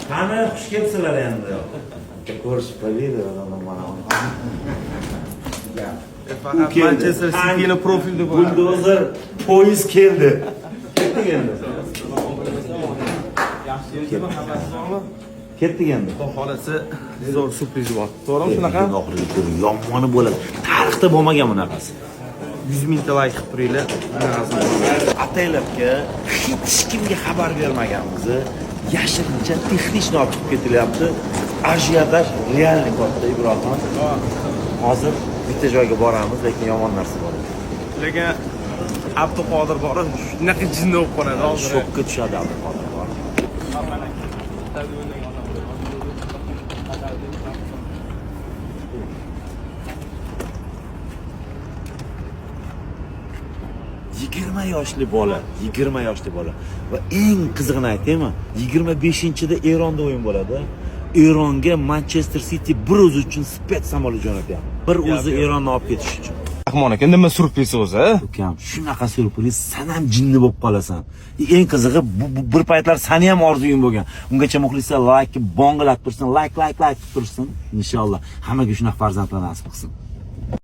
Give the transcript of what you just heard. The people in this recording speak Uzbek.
Qani xush kelibsizlar endi. Ko'rishib qo'ydi mana. Faqat Manchester City'ni profilda bo'ladi. Buldozer poyezd keldi. Ketdik endi. Ketdik endi. Xudo xolasa zo'r surpriz bor. To'g'rimi shunaqa? Yomoni bo'ladi. Tarixda bo'lmagan bunaqasi. 100 mingta like qilib turinglar. Ataylabga hech kimga xabar bermaganmizni yashirincha texnikni olib chiqib ketilyapti. Ajiotaj realniy katta Ibrohim. Hozir bitta joyga boramiz, lekin yomon narsa bo'ladi. Lekin Abduqodir bor, shunaqa jinni bo'lib qoladi hozir. Shokka tushadi Abduqodir bor. yigirma yoshli bola va eng qizig'ini aytaymi, 25-da Eronda o'yin bo'ladi. Eronga Manchester City bir o'zi uchun spets samolyot jo'natyapti. Bir o'zi Eronni olib ketish uchun. Rahmon aka, nima surpriz o'zi? Ukam, shunaqa surpriz, sen ham jinni bo'lib qolasan. Eng qizig'i bu bir paytlar seni ham orzuying bo'lgan. Ungacha muxlislar like bongilab tursin, like qilib tursin. Inshaalloh hammaga shunaqa farzandlar nasib qilsin.